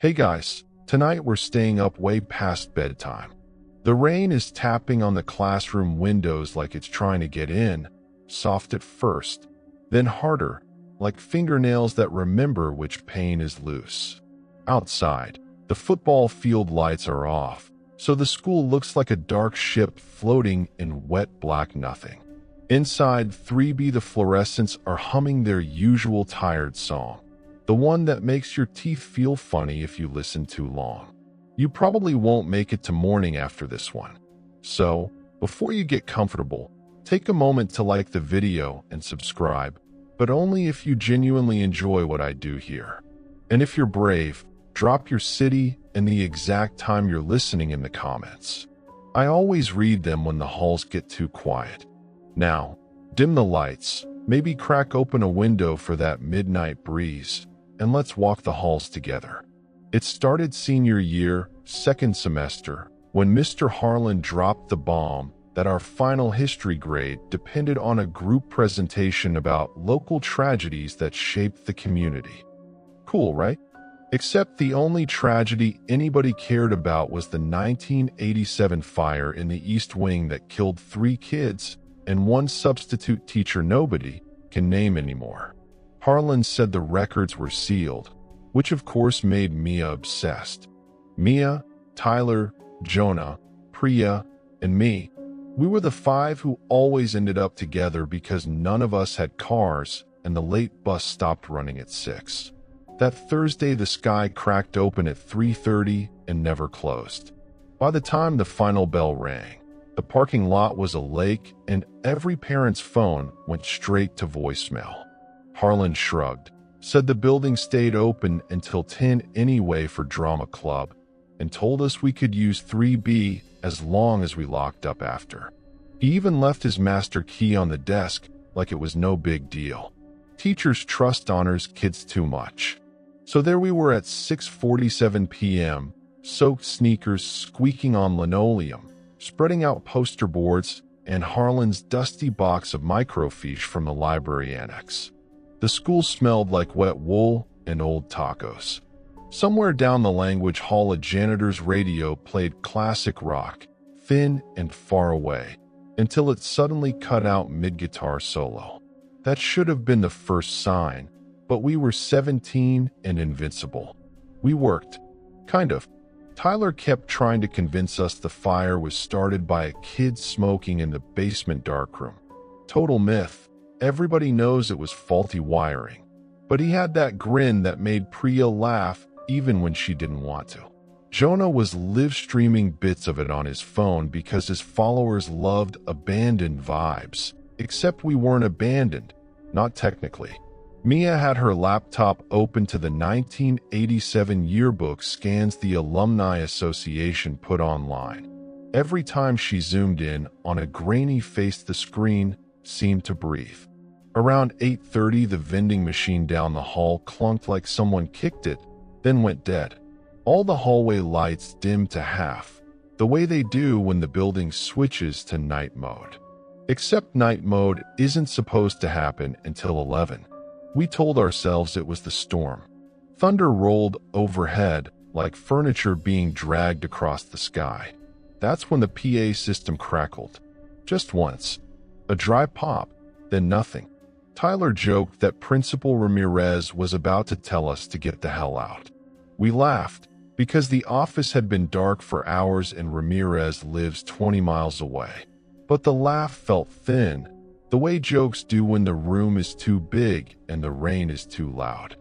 Hey guys, tonight we're staying up way past bedtime. The rain is tapping on the classroom windows like it's trying to get in, soft at first, then harder, like fingernails that remember which pane is loose. Outside, the football field lights are off, so the school looks like a dark ship floating in wet black nothing. Inside 3B, the fluorescents are humming their usual tired song, the one that makes your teeth feel funny if you listen too long. You probably won't make it to morning after this one. So, before you get comfortable, take a moment to like the video and subscribe, but only if you genuinely enjoy what I do here. And if you're brave, drop your city and the exact time you're listening in the comments. I always read them when the halls get too quiet. Now, dim the lights, maybe crack open a window for that midnight breeze, and let's walk the halls together. It started senior year, second semester, when Mr. Harlan dropped the bomb that our final history grade depended on a group presentation about local tragedies that shaped the community. Cool, right? Except the only tragedy anybody cared about was the 1987 fire in the East Wing that killed 3 kids and 1 substitute teacher nobody can name anymore. Harlan said the records were sealed, which of course made Mia obsessed. Mia, Tyler, Jonah, Priya, and me. We were the 5 who always ended up together because none of us had cars and the late bus stopped running at 6. That Thursday, the sky cracked open at 3:30 and never closed. By the time the final bell rang, the parking lot was a lake and every parent's phone went straight to voicemail. Harlan shrugged, said the building stayed open until 10 anyway for drama club, and told us we could use 3B as long as we locked up after. He even left his master key on the desk like it was no big deal. Teachers trust honors kids too much. So there we were at 6:47 p.m., soaked sneakers squeaking on linoleum, spreading out poster boards, and Harlan's dusty box of microfiche from the library annex. The school smelled like wet wool and old tacos. Somewhere down the language hall, a janitor's radio played classic rock, thin and far away, until it suddenly cut out mid-guitar solo. That should have been the first sign, but we were 17 and invincible. We worked. Kind of. Tyler kept trying to convince us the fire was started by a kid smoking in the basement darkroom. Total myth. Everybody knows it was faulty wiring. But he had that grin that made Priya laugh even when she didn't want to. Jonah was live streaming bits of it on his phone because his followers loved abandoned vibes. Except we weren't abandoned. Not technically. Mia had her laptop open to the 1987 yearbook scans the Alumni Association put online. Every time she zoomed in on a grainy face, the screen seemed to breathe. Around 8:30, the vending machine down the hall clunked like someone kicked it, then went dead. All the hallway lights dimmed to half, the way they do when the building switches to night mode. Except night mode isn't supposed to happen until 11. We told ourselves it was the storm. Thunder rolled overhead like furniture being dragged across the sky. That's when the PA system crackled. Just once. A dry pop, then nothing. Tyler joked that Principal Ramirez was about to tell us to get the hell out. We laughed because the office had been dark for hours and Ramirez lives 20 miles away. But the laugh felt thin, the way jokes do when the room is too big and the rain is too loud.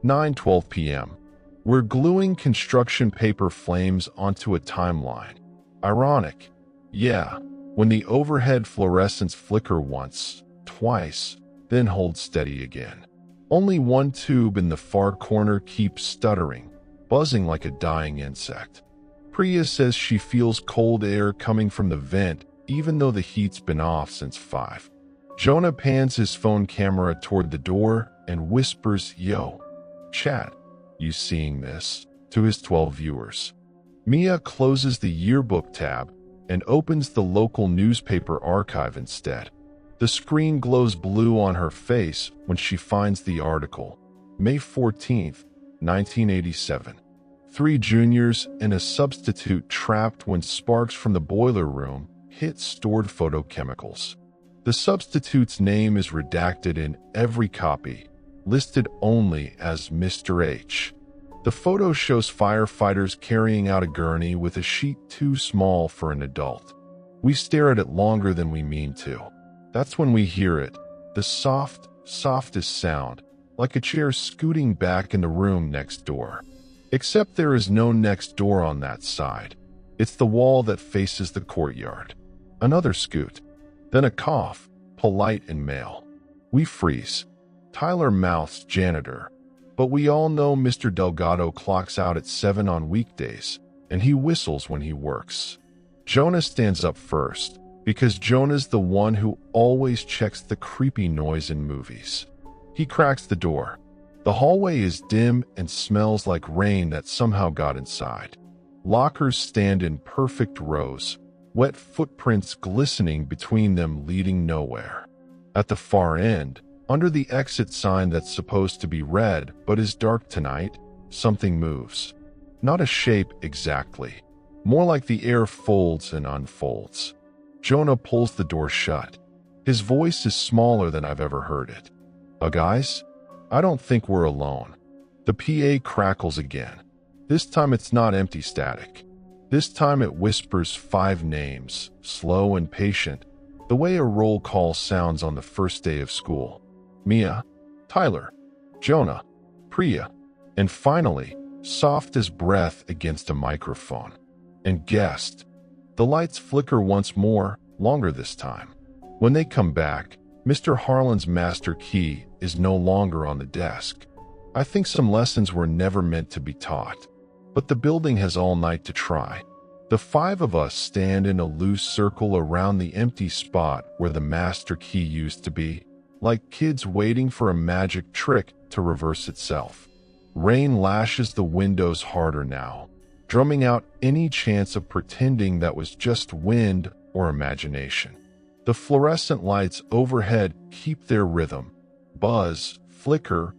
9:12 p.m. We're gluing construction paper flames onto a timeline. Ironic. Yeah, when the overhead fluorescents flicker once, twice, then hold steady again. Only one tube in the far corner keeps stuttering, buzzing like a dying insect. Priya says she feels cold air coming from the vent even though the heat's been off since 5. Jonah pans his phone camera toward the door and whispers, "Yo, chat, you seeing this?" to his 12 viewers. Mia closes the yearbook tab and opens the local newspaper archive instead. The screen glows blue on her face when she finds the article. May 14th, 1987. 3 juniors and a substitute trapped when sparks from the boiler room hit stored photochemicals. The substitute's name is redacted in every copy, listed only as Mr. H. The photo shows firefighters carrying out a gurney with a sheet too small for an adult. We stare at it longer than we mean to. That's when we hear it, the softest sound, like a chair scooting back in the room next door. Except there is no next door on that side. It's the wall that faces the courtyard. Another scoot. Then a cough, polite and male. We freeze. Tyler mouths janitor. But we all know Mr. Delgado clocks out at 7 on weekdays, and he whistles when he works. Jonah stands up first, because Jonah's the one who always checks the creepy noise in movies. He cracks the door. The hallway is dim and smells like rain that somehow got inside. Lockers stand in perfect rows, wet footprints glistening between them leading nowhere. At the far end, under the exit sign that's supposed to be red but is dark tonight, something moves. Not a shape exactly. More like the air folds and unfolds. Jonah pulls the door shut. His voice is smaller than I've ever heard it. Guys? I don't think we're alone. The PA crackles again. This time it's not empty static. This time it whispers 5 names, slow and patient, the way a roll call sounds on the first day of school. Mia, Tyler, Jonah, Priya, and finally, soft as breath against a microphone. And guest. The lights flicker once more, longer this time. When they come back, Mr. Harlan's master key is no longer on the desk. I think some lessons were never meant to be taught, but the building has all night to try. The 5 of us stand in a loose circle around the empty spot where the master key used to be, like kids waiting for a magic trick to reverse itself. Rain lashes the windows harder now, drumming out any chance of pretending that was just wind or imagination. The fluorescent lights overhead keep their rhythm. Buzz, flicker,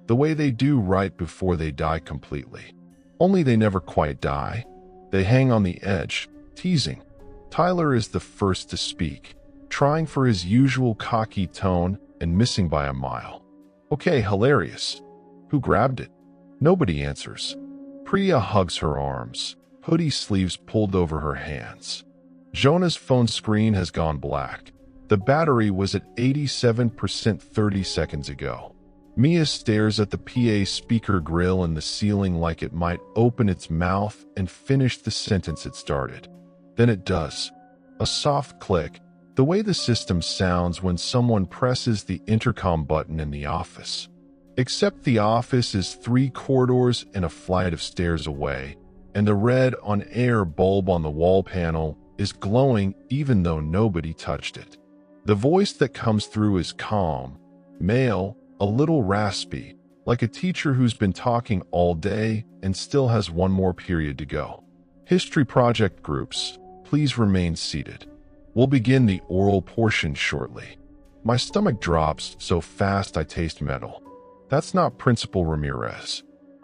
the way they do right before they die completely. Only they never quite die. They hang on the edge, teasing. Tyler is the first to speak, trying for his usual cocky tone and missing by a mile. Okay, hilarious. Who grabbed it? Nobody answers. Priya hugs her arms, hoodie sleeves pulled over her hands. Jonah's phone screen has gone black. The battery was at 87% 30 seconds ago. Mia stares at the PA speaker grill in the ceiling like it might open its mouth and finish the sentence it started. Then it does. A soft click, the way the system sounds when someone presses the intercom button in the office. Except the office is 3 corridors and a flight of stairs away, and the red on-air bulb on the wall panel is glowing even though nobody touched it. The voice that comes through is calm, male, a little raspy, like a teacher who's been talking all day and still has one more period to go. History project groups, please remain seated. We'll begin the oral portion shortly. My stomach drops so fast I taste metal. That's not Principal Ramirez.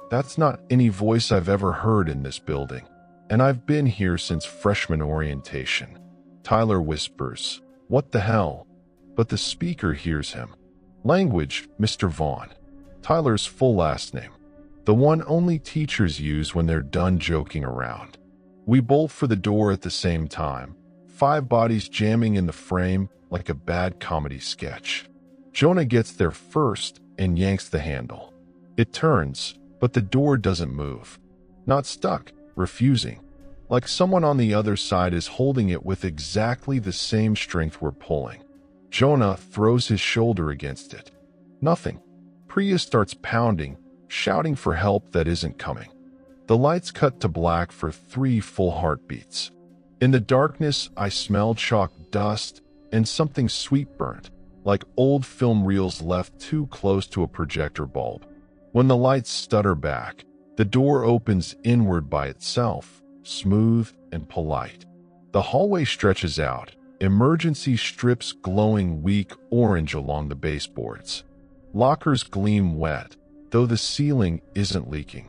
That's not any voice I've ever heard in this building. And I've been here since freshman orientation. Tyler whispers, "What the hell?" But the speaker hears him. Language, Mr. Vaughn. Tyler's full last name. The one only teachers use when they're done joking around. We bolt for the door at the same time. 5 bodies jamming in the frame like a bad comedy sketch. Jonah gets there first and yanks the handle. It turns, but the door doesn't move. Not stuck, refusing. Like someone on the other side is holding it with exactly the same strength we're pulling. Jonah throws his shoulder against it. Nothing. Priya starts pounding, shouting for help that isn't coming. The lights cut to black for 3 full heartbeats. In the darkness, I smell chalk dust and something sweet burnt, like old film reels left too close to a projector bulb. When the lights stutter back, the door opens inward by itself, smooth and polite. The hallway stretches out, emergency strips glowing weak orange along the baseboards. Lockers gleam wet, though the ceiling isn't leaking.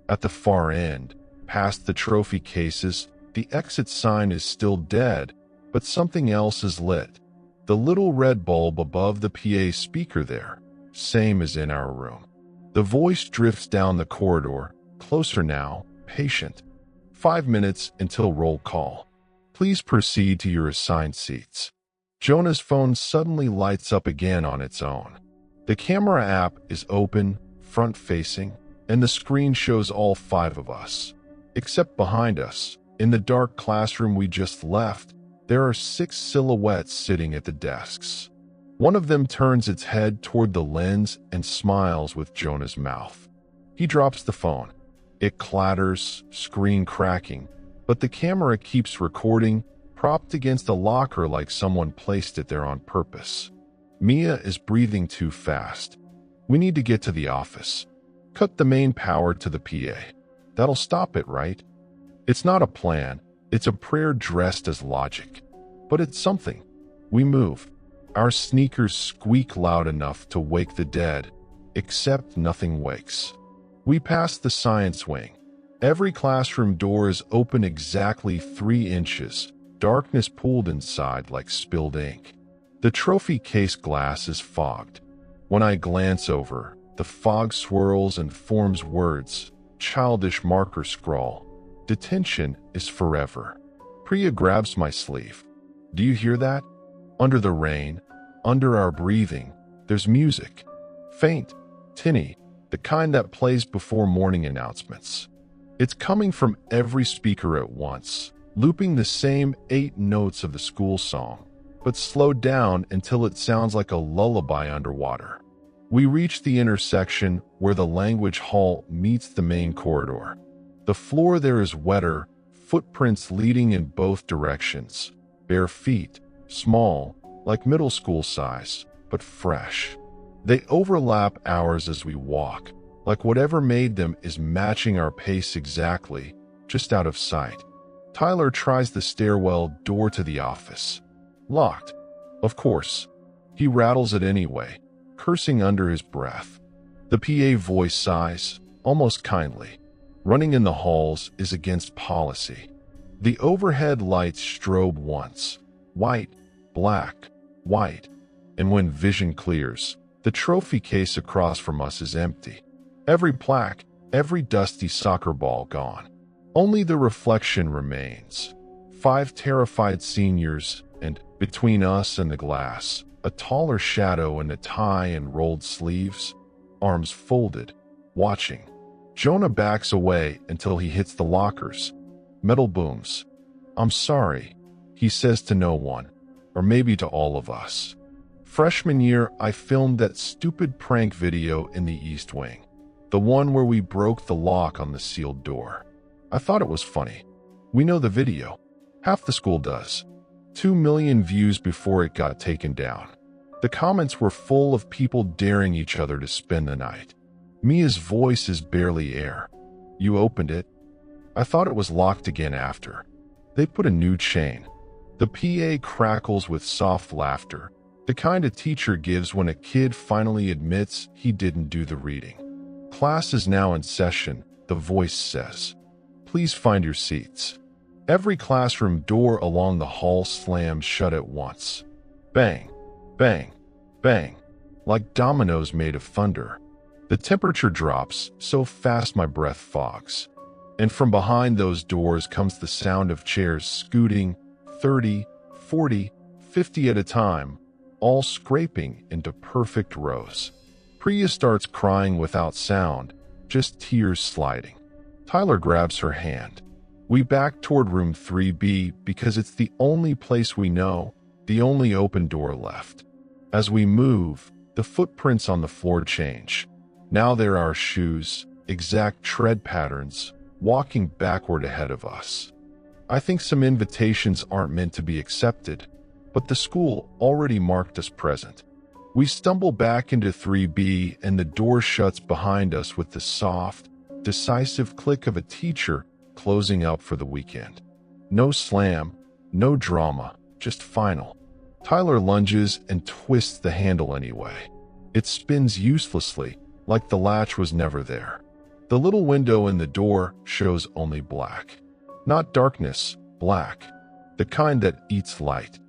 At the far end, past the trophy cases, the exit sign is still dead, but something else is lit. The little red bulb above the PA speaker there, same as in our room. The voice drifts down the corridor, closer now, patient. 5 minutes until roll call. Please proceed to your assigned seats. Jonah's phone suddenly lights up again on its own. The camera app is open, front-facing, and the screen shows all 5 of us. Except behind us, in the dark classroom we just left, there are 6 silhouettes sitting at the desks. One of them turns its head toward the lens and smiles with Jonah's mouth. He drops the phone. It clatters, screen cracking, but the camera keeps recording, propped against a locker like someone placed it there on purpose. Mia is breathing too fast. We need to get to the office. Cut the main power to the PA. That'll stop it, right? It's not a plan. It's a prayer dressed as logic. But it's something. We move. Our sneakers squeak loud enough to wake the dead, except nothing wakes. We pass the science wing. Every classroom door is open exactly 3 inches, darkness pooled inside like spilled ink. The trophy case glass is fogged. When I glance over, the fog swirls and forms words, childish marker scrawl. Detention is forever. Priya grabs my sleeve. Do you hear that? Under the rain, under our breathing, there's music. Faint, tinny, the kind that plays before morning announcements. It's coming from every speaker at once, looping the same 8 notes of the school song, but slowed down until it sounds like a lullaby underwater. We reach the intersection where the language hall meets the main corridor. The floor there is wetter, footprints leading in both directions, bare feet, small, like middle school size, but fresh. They overlap ours as we walk, like whatever made them is matching our pace exactly, just out of sight. Tyler tries the stairwell door to the office. Locked. Of course. He rattles it anyway, cursing under his breath. The PA voice sighs, almost kindly. Running in the halls is against policy. The overhead lights strobe once. White, black, white. And when vision clears, the trophy case across from us is empty. Every plaque, every dusty soccer ball gone. Only the reflection remains. 5 terrified seniors, and between us and the glass, a taller shadow in a tie and rolled sleeves, arms folded, watching. Jonah backs away until he hits the lockers. Metal booms. I'm sorry, he says to no one, or maybe to all of us. Freshman year, I filmed that stupid prank video in the East Wing. The one where we broke the lock on the sealed door. I thought it was funny. We know the video. Half the school does. 2 million views before it got taken down. The comments were full of people daring each other to spend the night. Mia's voice is barely air. You opened it? I thought it was locked again after. They put a new chain. The PA crackles with soft laughter, the kind a teacher gives when a kid finally admits he didn't do the reading. Class is now in session, the voice says. Please find your seats. Every classroom door along the hall slams shut at once. Bang, bang, bang, like dominoes made of thunder. The temperature drops so fast my breath fogs. And from behind those doors comes the sound of chairs scooting 30, 40, 50 at a time, all scraping into perfect rows. Priya starts crying without sound, just tears sliding. Tyler grabs her hand. We back toward room 3B because it's the only place we know, the only open door left. As we move, the footprints on the floor change. Now there are shoes, exact tread patterns, walking backward ahead of us. I think some invitations aren't meant to be accepted, but the school already marked us present. We stumble back into 3B and the door shuts behind us with the soft, decisive click of a teacher closing up for the weekend. No slam, no drama, just final. Tyler lunges and twists the handle anyway. It spins uselessly, like the latch was never there. The little window in the door shows only black. Not darkness, black. The kind that eats light.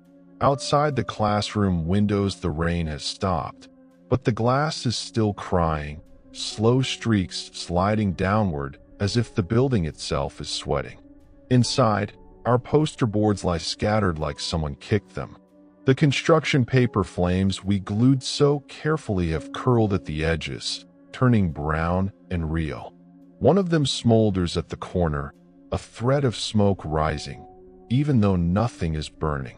Outside the classroom windows, the rain has stopped, but the glass is still crying, slow streaks sliding downward as if the building itself is sweating. Inside, our poster boards lie scattered like someone kicked them. The construction paper flames we glued so carefully have curled at the edges, turning brown and real. One of them smolders at the corner, a thread of smoke rising, even though nothing is burning.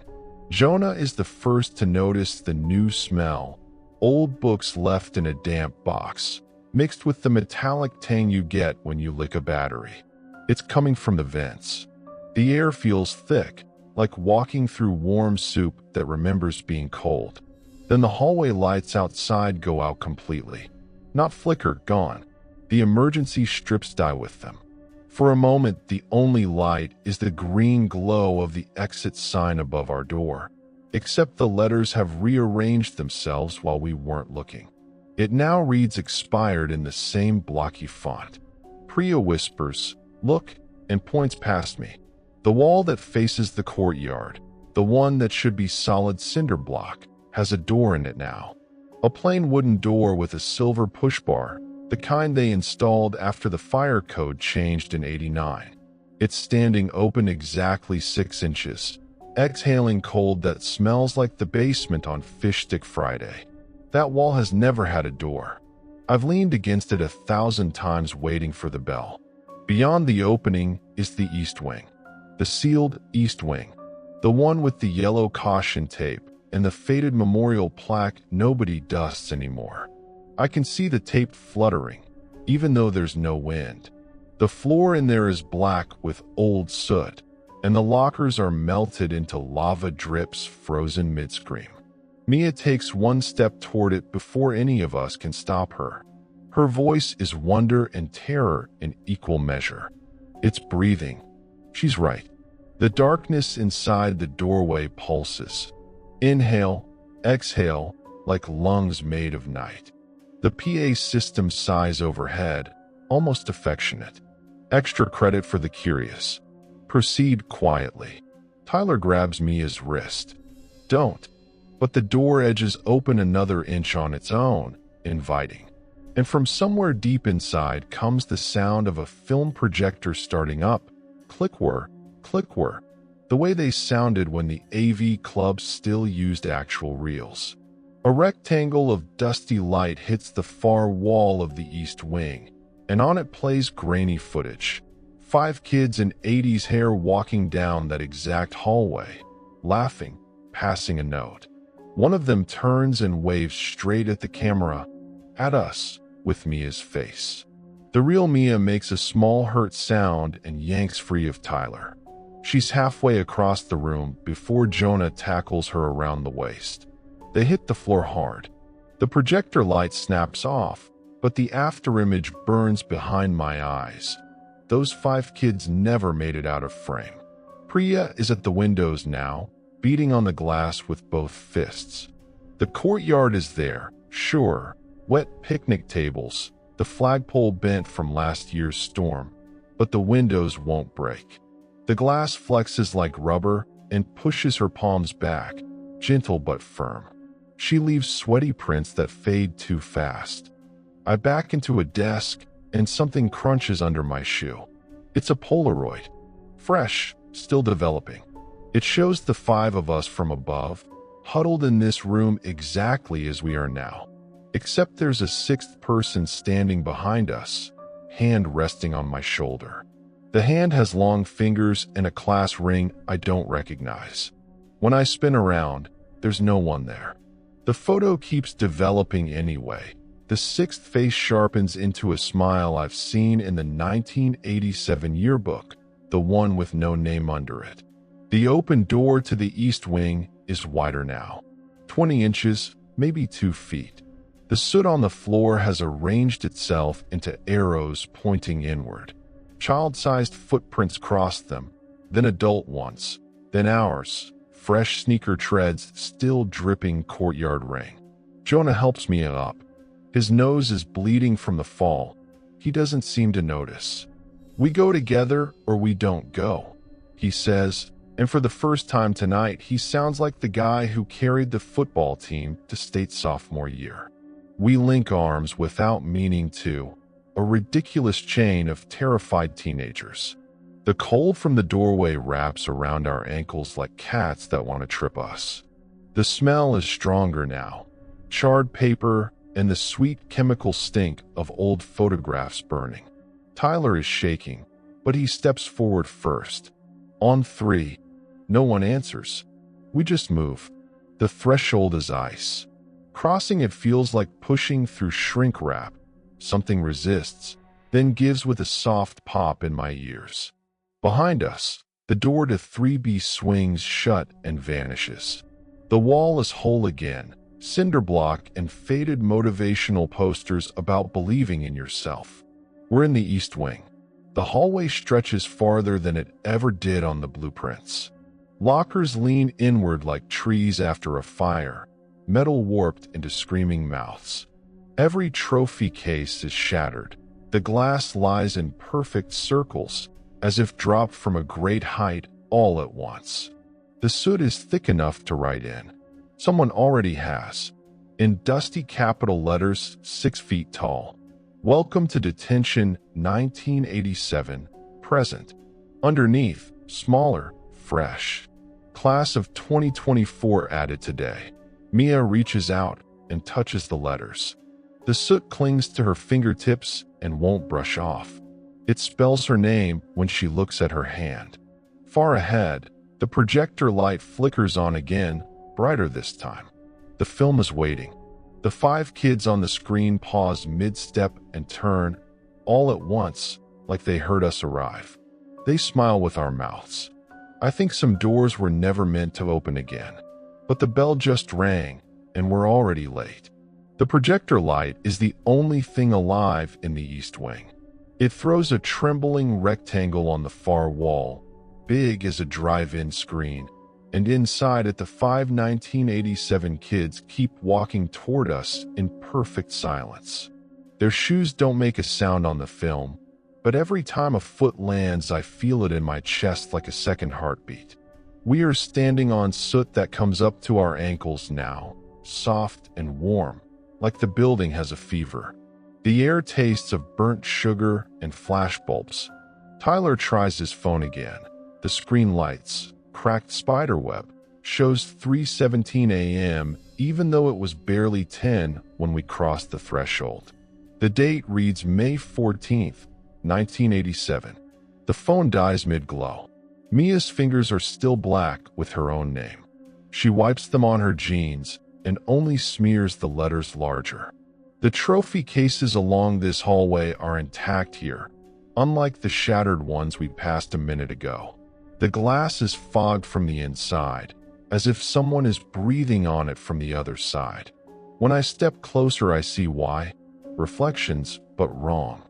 Jonah is the first to notice the new smell, old books left in a damp box, mixed with the metallic tang you get when you lick a battery. It's coming from the vents. The air feels thick, like walking through warm soup that remembers being cold. Then the hallway lights outside go out completely. Not flicker, gone. The emergency strips die with them. For a moment, the only light is the green glow of the exit sign above our door, except the letters have rearranged themselves while we weren't looking. It now reads expired in the same blocky font. Priya whispers, "Look," and points past me. The wall that faces the courtyard, the one that should be solid cinder block, has a door in it now. A plain wooden door with a silver push bar, the kind they installed after the fire code changed in '89. It's standing open exactly 6 inches, exhaling cold that smells like the basement on Fish Stick Friday. That wall has never had a door. I've leaned against it 1,000 times waiting for the bell. Beyond the opening is the east wing. The sealed east wing. The one with the yellow caution tape and the faded memorial plaque nobody dusts anymore. I can see the tape fluttering, even though there's no wind. The floor in there is black with old soot, and the lockers are melted into lava drips frozen mid-scream. Mia takes one step toward it before any of us can stop her. Her voice is wonder and terror in equal measure. It's breathing. She's right. The darkness inside the doorway pulses. Inhale, exhale, like lungs made of night. The PA system sighs overhead, almost affectionate. Extra credit for the curious. Proceed quietly. Tyler grabs Mia's wrist. Don't. But the door edges open another inch on its own, inviting. And from somewhere deep inside comes the sound of a film projector starting up. Click-whir, click-whir. The way they sounded when the AV club still used actual reels. A rectangle of dusty light hits the far wall of the east wing, and on it plays grainy footage. 5 kids in '80s hair walking down that exact hallway, laughing, passing a note. One of them turns and waves straight at the camera, at us, with Mia's face. The real Mia makes a small hurt sound and yanks free of Tyler. She's halfway across the room before Jonah tackles her around the waist. They hit the floor hard. The projector light snaps off, but the afterimage burns behind my eyes. Those 5 kids never made it out of frame. Priya is at the windows now, beating on the glass with both fists. The courtyard is there, sure, wet picnic tables, the flagpole bent from last year's storm, but the windows won't break. The glass flexes like rubber and pushes her palms back, gentle but firm. She leaves sweaty prints that fade too fast. I back into a desk and something crunches under my shoe. It's a Polaroid. Fresh, still developing. It shows the 5 of us from above, huddled in this room exactly as we are now. Except there's a 6th person standing behind us, hand resting on my shoulder. The hand has long fingers and a class ring I don't recognize. When I spin around, there's no one there. The photo keeps developing anyway. The 6th face sharpens into a smile I've seen in the 1987 yearbook, the one with no name under it. The open door to the east wing is wider now. 20 inches, maybe 2 feet. The soot on the floor has arranged itself into arrows pointing inward. Child-sized footprints cross them, then adult ones, then ours, fresh sneaker treads still dripping courtyard rain. Jonah helps me up. His nose is bleeding from the fall. He doesn't seem to notice. "We go together or we don't go," he says, and for the first time tonight, he sounds like the guy who carried the football team to state sophomore year. We link arms without meaning to, a ridiculous chain of terrified teenagers. The cold from the doorway wraps around our ankles like cats that want to trip us. The smell is stronger now. Charred paper and the sweet chemical stink of old photographs burning. Tyler is shaking, but he steps forward first. On 3. No one answers. We just move. The threshold is ice. Crossing it feels like pushing through shrink wrap. Something resists, then gives with a soft pop in my ears. Behind us, the door to 3B swings shut and vanishes. The wall is whole again, cinder block and faded motivational posters about believing in yourself. We're in the East Wing. The hallway stretches farther than it ever did on the blueprints. Lockers lean inward like trees after a fire, metal warped into screaming mouths. Every trophy case is shattered. The glass lies in perfect circles, as if dropped from a great height all at once. The soot is thick enough to write in. Someone already has. In dusty capital letters 6 feet tall. "Welcome to detention 1987, present." Underneath, smaller, fresh. "Class of 2024 added today." Mia reaches out and touches the letters. The soot clings to her fingertips and won't brush off. It spells her name when she looks at her hand. Far ahead, the projector light flickers on again, brighter this time. The film is waiting. The 5 kids on the screen pause mid-step and turn, all at once, like they heard us arrive. They smile with our mouths. I think some doors were never meant to open again. But the bell just rang, and we're already late. The projector light is the only thing alive in the East Wing. It throws a trembling rectangle on the far wall, big as a drive-in screen, and inside it the 5 1987 kids keep walking toward us in perfect silence. Their shoes don't make a sound on the film, but every time a foot lands I feel it in my chest like a second heartbeat. We are standing on soot that comes up to our ankles now, soft and warm, like the building has a fever. The air tastes of burnt sugar and flashbulbs. Tyler tries his phone again. The screen lights, cracked spiderweb, shows 3:17 a.m. even though it was barely 10 when we crossed the threshold. The date reads May 14th, 1987. The phone dies mid-glow. Mia's fingers are still black with her own name. She wipes them on her jeans and only smears the letters larger. The trophy cases along this hallway are intact here, unlike the shattered ones we passed a minute ago. The glass is fogged from the inside, as if someone is breathing on it from the other side. When I step closer, I see why. Reflections, but wrong.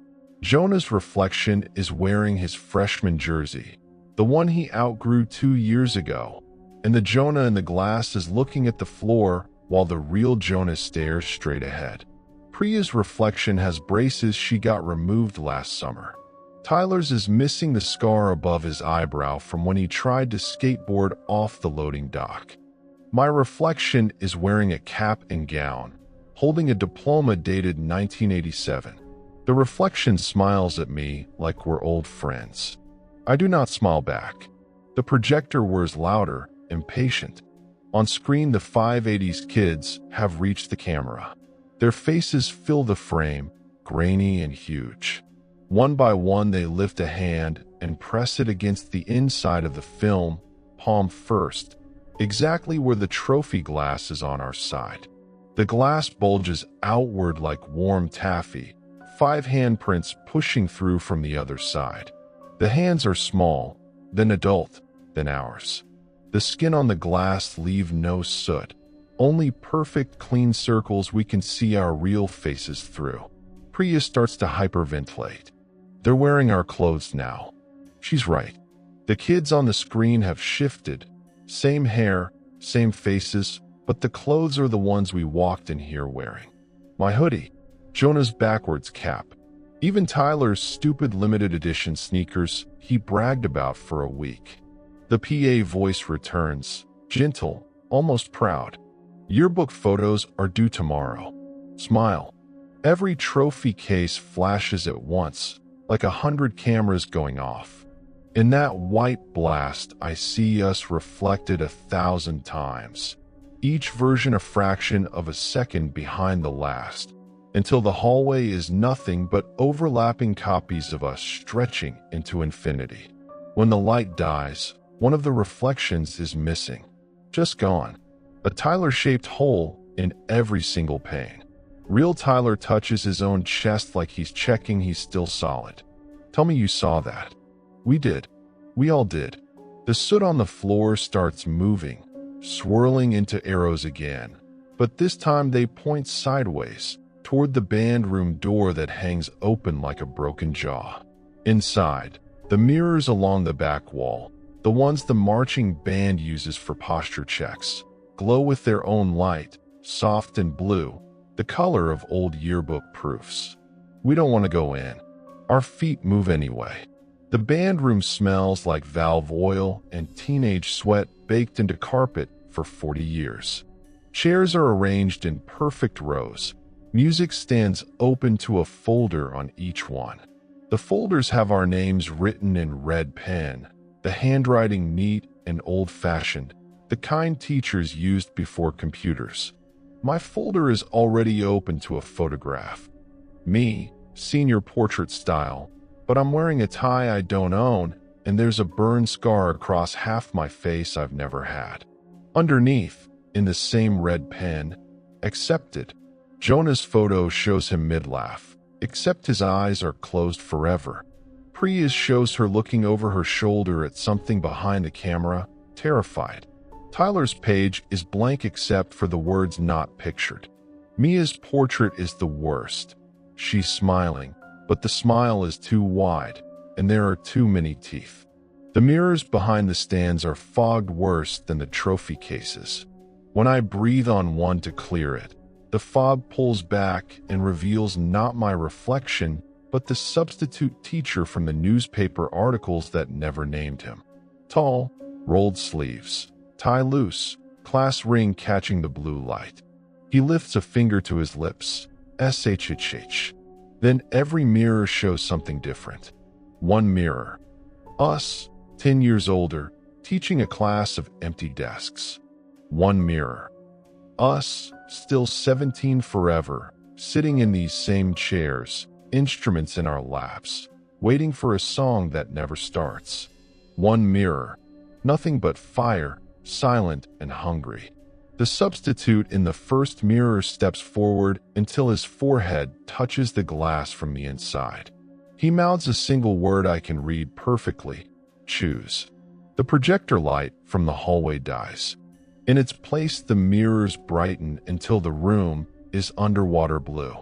Jonah's reflection is wearing his freshman jersey, the one he outgrew 2 years ago, and the Jonah in the glass is looking at the floor while the real Jonah stares straight ahead. Priya's reflection has braces she got removed last summer. Tyler's is missing the scar above his eyebrow from when he tried to skateboard off the loading dock. My reflection is wearing a cap and gown, holding a diploma dated 1987. The reflection smiles at me like we're old friends. I do not smile back. The projector whirs louder, impatient. On screen, the 580s kids have reached the camera. Their faces fill the frame, grainy and huge. One by one, they lift a hand and press it against the inside of the film, palm first, exactly where the trophy glass is on our side. The glass bulges outward like warm taffy, 5 handprints pushing through from the other side. The hands are small, then adult, then ours. The skin on the glass leave no soot, only perfect clean circles we can see our real faces through. Priya starts to hyperventilate. They're wearing our clothes now. She's right. The kids on the screen have shifted. Same hair, same faces, but the clothes are the ones we walked in here wearing. My hoodie. Jonah's backwards cap. Even Tyler's stupid limited edition sneakers he bragged about for a week. The PA voice returns, gentle, almost proud. Yearbook photos are due tomorrow. Smile. Every trophy case flashes at once, like 100 cameras going off. In that white blast, I see us reflected 1,000 times, each version a fraction of a second behind the last, until the hallway is nothing but overlapping copies of us stretching into infinity. When the light dies, one of the reflections is missing, just gone. A Tyler-shaped hole in every single pane. Real Tyler touches his own chest like he's checking he's still solid. Tell me you saw that. We did. We all did. The soot on the floor starts moving, swirling into arrows again. But this time they point sideways, toward the band room door that hangs open like a broken jaw. Inside, the mirrors along the back wall, the ones the marching band uses for posture checks, glow with their own light, soft and blue, the color of old yearbook proofs. We don't want to go in. Our feet move anyway. The band room smells like valve oil and teenage sweat baked into carpet for 40 years. Chairs are arranged in perfect rows. Music stands open to a folder on each one. The folders have our names written in red pen, the handwriting neat and old-fashioned, the kind teachers used before computers. My folder is already open to a photograph. Me, senior portrait style, but I'm wearing a tie I don't own, and there's a burn scar across half my face I've never had. Underneath, in the same red pen, accepted. Jonah's photo shows him mid-laugh, except his eyes are closed forever. Priya's shows her looking over her shoulder at something behind the camera, terrified. Tyler's page is blank except for the words not pictured. Mia's portrait is the worst. She's smiling, but the smile is too wide, and there are too many teeth. The mirrors behind the stands are fogged worse than the trophy cases. When I breathe on one to clear it, the fog pulls back and reveals not my reflection, but the substitute teacher from the newspaper articles that never named him. Tall, rolled sleeves, tie loose, class ring catching the blue light. He lifts a finger to his lips, SHHH. Then every mirror shows something different. One mirror. Us, 10 years older, teaching a class of empty desks. One mirror. Us, still 17 forever, sitting in these same chairs, instruments in our laps, waiting for a song that never starts. One mirror. Nothing but fire, silent and hungry. The substitute in the first mirror steps forward until his forehead touches the glass from the inside. He mouths a single word I can read perfectly. Choose. The projector light from the hallway dies. In its place, the mirrors brighten until the room is underwater blue.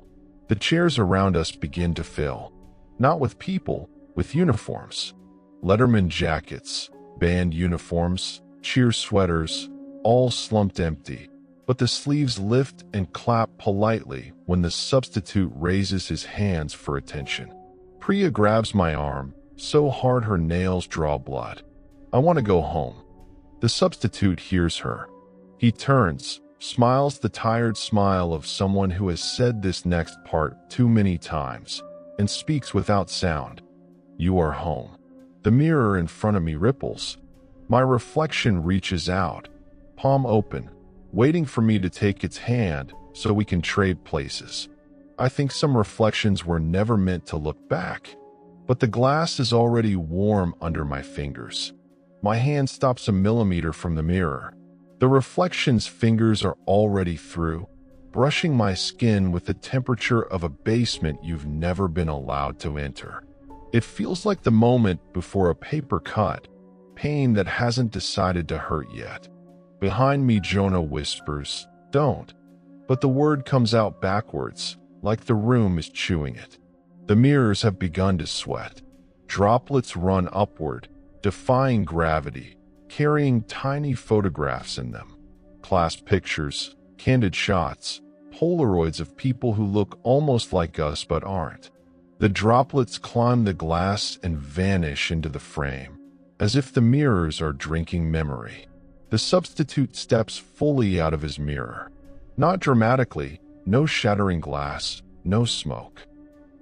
The chairs around us begin to fill. Not with people, with uniforms. Letterman jackets, band uniforms, cheer sweaters, all slumped empty, but the sleeves lift and clap politely when the substitute raises his hands for attention. Priya grabs my arm, so hard her nails draw blood. I want to go home. The substitute hears her. He turns, smiles the tired smile of someone who has said this next part too many times, and speaks without sound. You are home. The mirror in front of me ripples. My reflection reaches out, palm open, waiting for me to take its hand so we can trade places. I think some reflections were never meant to look back, but the glass is already warm under my fingers. My hand stops a millimeter from the mirror. The reflection's fingers are already through, brushing my skin with the temperature of a basement you've never been allowed to enter. It feels like the moment before a paper cut, pain that hasn't decided to hurt yet. Behind me, Jonah whispers, "Don't." But the word comes out backwards, like the room is chewing it. The mirrors have begun to sweat. Droplets run upward, defying gravity, carrying tiny photographs in them. Class pictures, candid shots, Polaroids of people who look almost like us but aren't. The droplets climb the glass and vanish into the frame, as if the mirrors are drinking memory. The substitute steps fully out of his mirror. Not dramatically, no shattering glass, no smoke.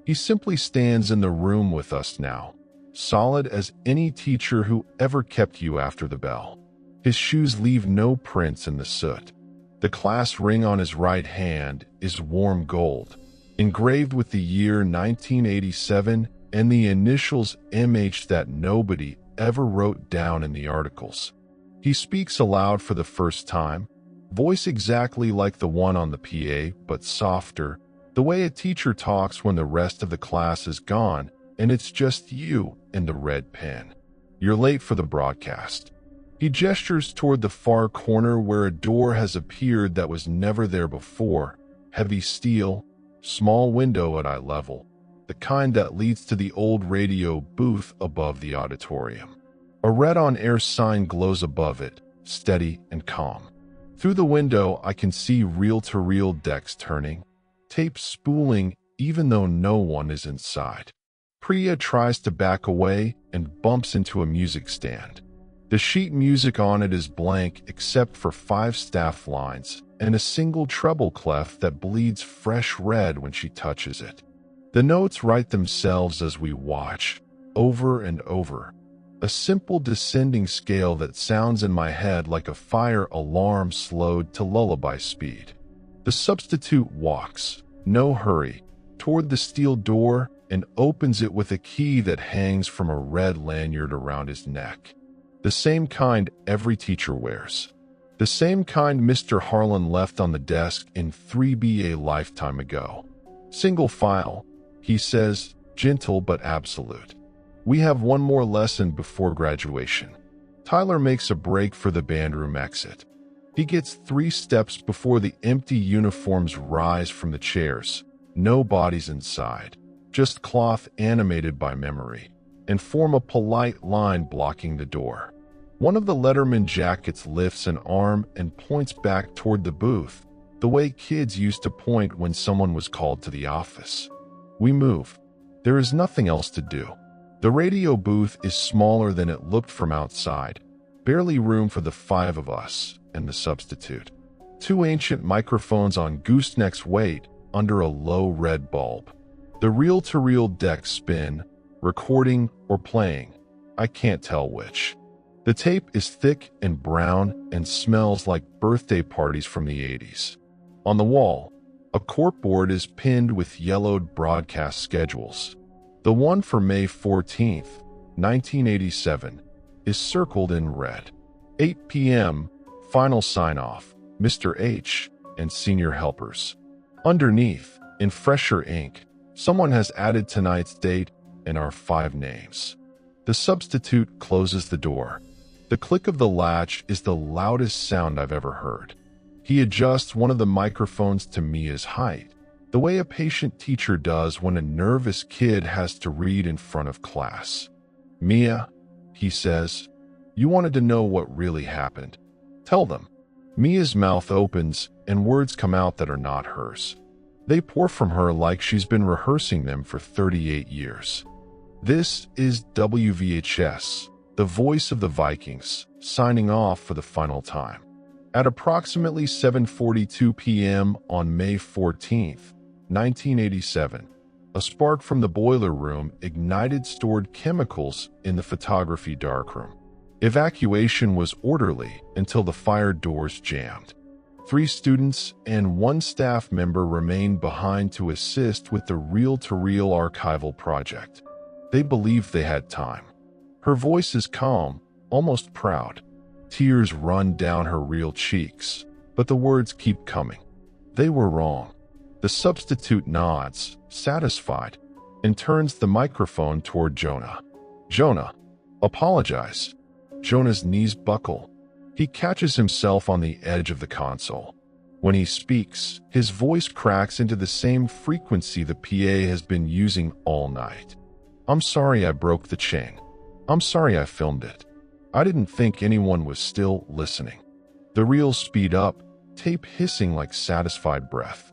He simply stands in the room with us now, solid as any teacher who ever kept you after the bell. His shoes leave no prints in the soot. The class ring on his right hand is warm gold, engraved with the year 1987 and the initials MH that nobody ever wrote down in the articles. He speaks aloud for the first time, voice exactly like the one on the PA, but softer, the way a teacher talks when the rest of the class is gone and it's just you and the red pen. You're late for the broadcast. He gestures toward the far corner where a door has appeared that was never there before. Heavy steel, small window at eye level, the kind that leads to the old radio booth above the auditorium. A red on-air sign glows above it, steady and calm. Through the window, I can see reel-to-reel decks turning, tape spooling even though no one is inside. Priya tries to back away and bumps into a music stand. The sheet music on it is blank except for 5 staff lines and a single treble clef that bleeds fresh red when she touches it. The notes write themselves as we watch, over and over. A simple descending scale that sounds in my head like a fire alarm slowed to lullaby speed. The substitute walks, no hurry, toward the steel door and opens it with a key that hangs from a red lanyard around his neck. The same kind every teacher wears. The same kind Mr. Harlan left on the desk in 3B a lifetime ago. Single file, he says, gentle but absolute. We have one more lesson before graduation. Tyler makes a break for the bandroom exit. He gets 3 steps before the empty uniforms rise from the chairs. No bodies inside, just cloth animated by memory, and form a polite line blocking the door. One of the Letterman jackets lifts an arm and points back toward the booth, the way kids used to point when someone was called to the office. We move. There is nothing else to do. The radio booth is smaller than it looked from outside, barely room for the 5 of us and the substitute. 2 ancient microphones on goosenecks wait under a low red bulb. The reel-to-reel decks spin, recording or playing. I can't tell which. The tape is thick and brown and smells like birthday parties from the 80s. On the wall, a corkboard is pinned with yellowed broadcast schedules. The one for May 14th, 1987, is circled in red. 8 p.m., final sign-off, Mr. H. and senior helpers. Underneath, in fresher ink, someone has added tonight's date and our 5 names. The substitute closes the door. The click of the latch is the loudest sound I've ever heard. He adjusts one of the microphones to Mia's height, the way a patient teacher does when a nervous kid has to read in front of class. Mia, he says, you wanted to know what really happened. Tell them. Mia's mouth opens and words come out that are not hers. They pour from her like she's been rehearsing them for 38 years. This is WVHS, the voice of the Vikings, signing off for the final time. At approximately 7:42 p.m. on May 14th, 1987, a spark from the boiler room ignited stored chemicals in the photography darkroom. Evacuation was orderly until the fire doors jammed. 3 students and 1 staff member remained behind to assist with the reel-to-reel archival project. They believed they had time. Her voice is calm, almost proud. Tears run down her real cheeks, but the words keep coming. They were wrong. The substitute nods, satisfied, and turns the microphone toward Jonah. Jonah, apologize. Jonah's knees buckle. He catches himself on the edge of the console. When he speaks, his voice cracks into the same frequency the PA has been using all night. I'm sorry I broke the chain. I'm sorry I filmed it. I didn't think anyone was still listening. The reels speed up, tape hissing like satisfied breath.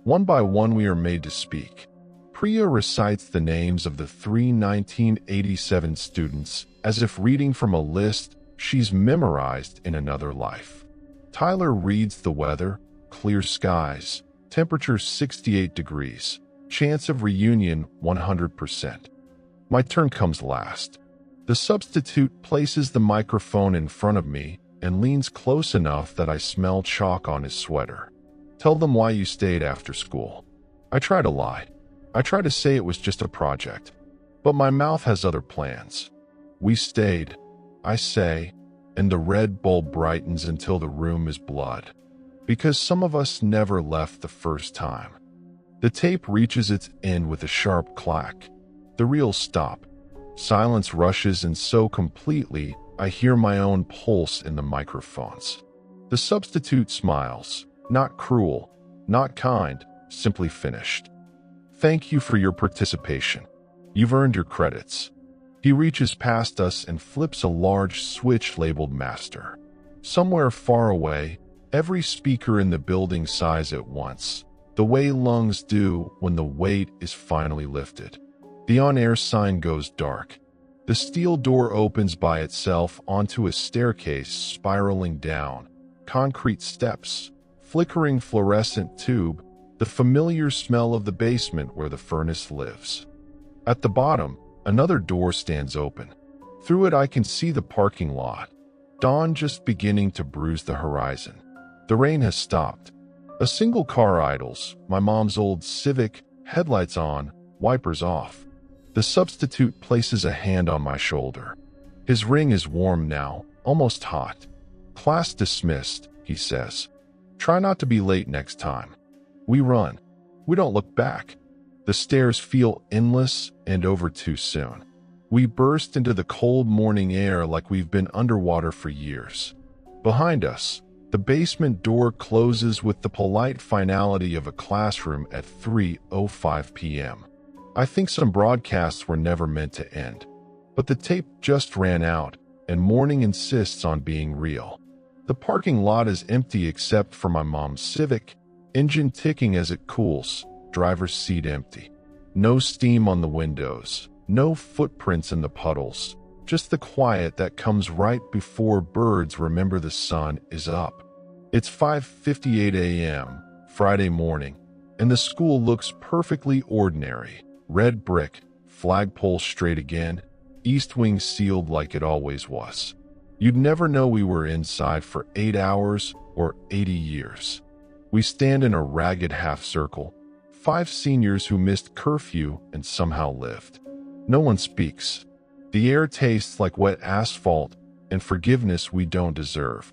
One by one we are made to speak. Priya recites the names of the 1987 students as if reading from a list she's memorized in another life. Tyler reads the weather: clear skies, temperature 68 degrees, chance of reunion 100%. My turn comes last. The substitute places the microphone in front of me and leans close enough that I smell chalk on his sweater. Tell them why you stayed after school. I try to lie. I try to say it was just a project, but my mouth has other plans. We stayed, I say, and the red bulb brightens until the room is blood. Because some of us never left the first time. The tape reaches its end with a sharp clack. The reels stop. Silence rushes, and so completely, I hear my own pulse in the microphones. The substitute smiles, not cruel, not kind, simply finished. Thank you for your participation. You've earned your credits. He reaches past us and flips a large switch labeled Master. Somewhere far away, every speaker in the building sighs at once, the way lungs do when the weight is finally lifted. The on-air sign goes dark. The steel door opens by itself onto a staircase spiraling down, concrete steps, flickering fluorescent tube, the familiar smell of the basement where the furnace lives. At the bottom, another door stands open. Through it I can see the parking lot, dawn just beginning to bruise the horizon. The rain has stopped. A single car idles, my mom's old Civic, headlights on, wipers off. The substitute places a hand on my shoulder. His ring is warm now, almost hot. Class dismissed, he says. Try not to be late next time. We run. We don't look back. The stairs feel endless and over too soon. We burst into the cold morning air like we've been underwater for years. Behind us, the basement door closes with the polite finality of a classroom at 3:05 p.m. I think some broadcasts were never meant to end. But the tape just ran out, and morning insists on being real. The parking lot is empty except for my mom's Civic, engine ticking as it cools, driver's seat empty. No steam on the windows, no footprints in the puddles, just the quiet that comes right before birds remember the sun is up. It's 5:58 a.m., Friday morning, and the school looks perfectly ordinary. Red brick, flagpole straight again, east wing sealed like it always was. You'd never know we were inside for 8 hours or 80 years. We stand in a ragged half circle, 5 seniors who missed curfew and somehow lived. No one speaks. The air tastes like wet asphalt and forgiveness we don't deserve.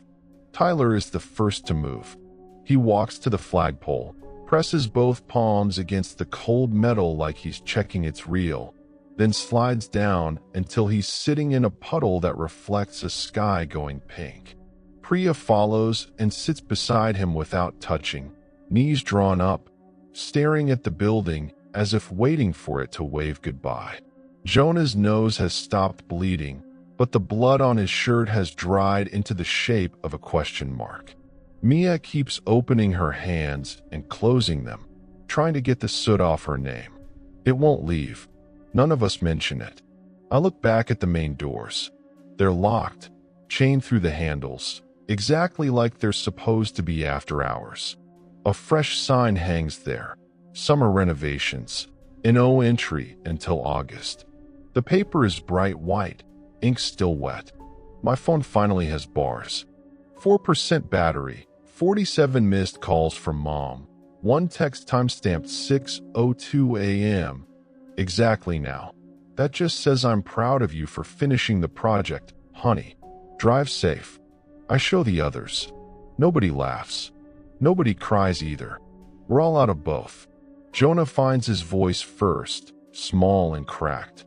Tyler is the first to move. He walks to the flagpole, presses both palms against the cold metal like he's checking it's real, then slides down until he's sitting in a puddle that reflects a sky going pink. Priya follows and sits beside him without touching, knees drawn up, staring at the building as if waiting for it to wave goodbye. Jonah's nose has stopped bleeding, but the blood on his shirt has dried into the shape of a question mark. Mia keeps opening her hands and closing them, trying to get the soot off her name. It won't leave. None of us mention it. I look back at the main doors. They're locked, chained through the handles, exactly like they're supposed to be after hours. A fresh sign hangs there. Summer renovations. No entry until August. The paper is bright white, ink still wet. My phone finally has bars. 4% battery, 47 missed calls from mom, 1 text timestamped 6:02 a.m. Exactly now. That just says I'm proud of you for finishing the project, honey. Drive safe. I show the others. Nobody laughs. Nobody cries either. We're all out of both. Jonah finds his voice first, small and cracked.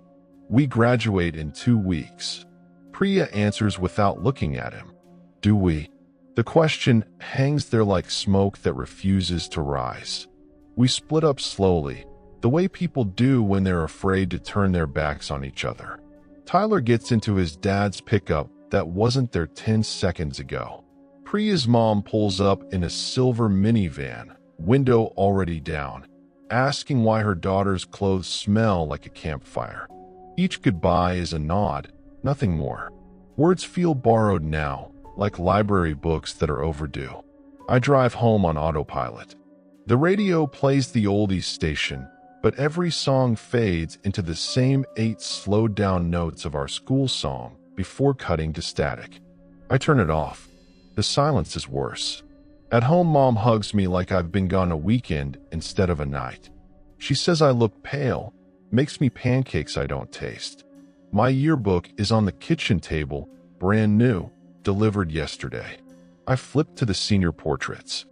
We graduate in 2 weeks. Priya answers without looking at him. Do we? The question hangs there like smoke that refuses to rise. We split up slowly, the way people do when they're afraid to turn their backs on each other. Tyler gets into his dad's pickup that wasn't there 10 seconds ago. Priya's mom pulls up in a silver minivan, window already down, asking why her daughter's clothes smell like a campfire. Each goodbye is a nod, nothing more. Words feel borrowed now, like library books that are overdue. I drive home on autopilot. The radio plays the oldies station, but every song fades into the same 8 slowed-down notes of our school song before cutting to static. I turn it off. The silence is worse. At home, Mom hugs me like I've been gone a weekend instead of a night. She says I look pale, makes me pancakes I don't taste. My yearbook is on the kitchen table, brand new, delivered yesterday. I flip to the senior portraits.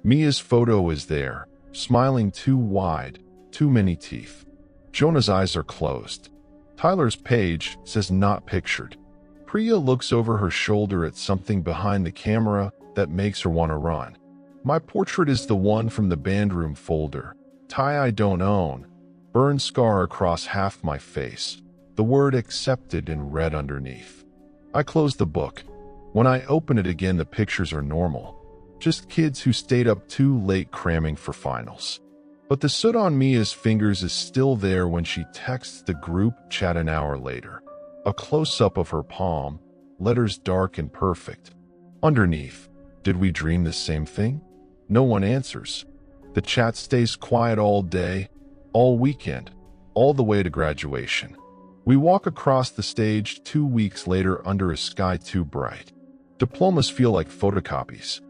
Mia's photo is there, smiling too wide, too many teeth. Jonah's eyes are closed. Tyler's page says not pictured. Priya looks over her shoulder at something behind the camera that makes her want to run. My portrait is the one from the bandroom folder. Tie I don't own. Burn scar across half my face. The word accepted in red underneath. I close the book. When I open it again, the pictures are normal. Just kids who stayed up too late cramming for finals. But the soot on Mia's fingers is still there when she texts the group chat an hour later. A close-up of her palm, letters dark and perfect. Underneath, did we dream the same thing? No one answers. The chat stays quiet all day, all weekend, all the way to graduation. We walk across the stage 2 weeks later under a sky too bright. Diplomas feel like photocopies.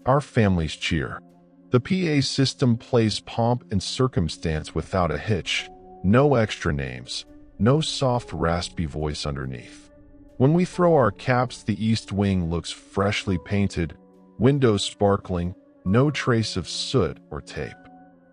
Our families cheer. The PA system plays pomp and circumstance without a hitch. No extra names. No soft raspy voice underneath. When we throw our caps, the east wing looks freshly painted, windows sparkling, no trace of soot or tape.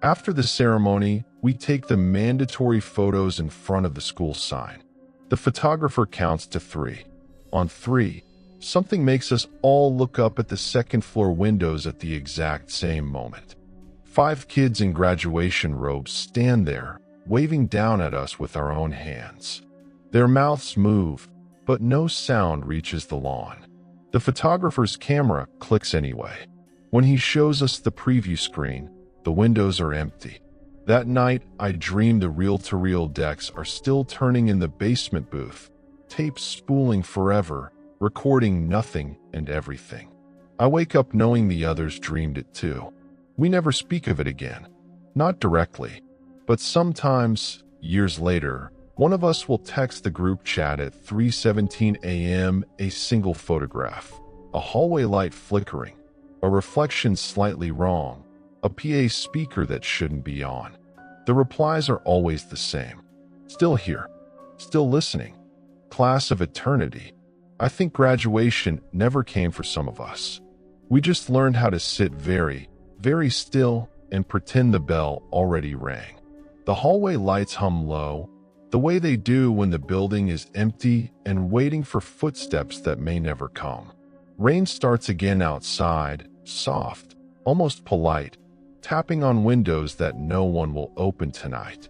After the ceremony, we take the mandatory photos in front of the school sign. The photographer counts to 3. On 3, something makes us all look up at the second-floor windows at the exact same moment. 5 kids in graduation robes stand there, waving down at us with our own hands. Their mouths move, but no sound reaches the lawn. The photographer's camera clicks anyway. When he shows us the preview screen, the windows are empty. That night, I dream the reel-to-reel decks are still turning in the basement booth, tapes spooling forever, recording nothing and everything. I wake up knowing the others dreamed it too. We never speak of it again. Not directly, but sometimes, years later, one of us will text the group chat at 3:17 a.m. a single photograph, a hallway light flickering, a reflection slightly wrong, a PA speaker that shouldn't be on. The replies are always the same. Still here. Still listening. Class of eternity. I think graduation never came for some of us. We just learned how to sit very, very still and pretend the bell already rang. The hallway lights hum low, the way they do when the building is empty and waiting for footsteps that may never come. Rain starts again outside, soft, almost polite, tapping on windows that no one will open tonight.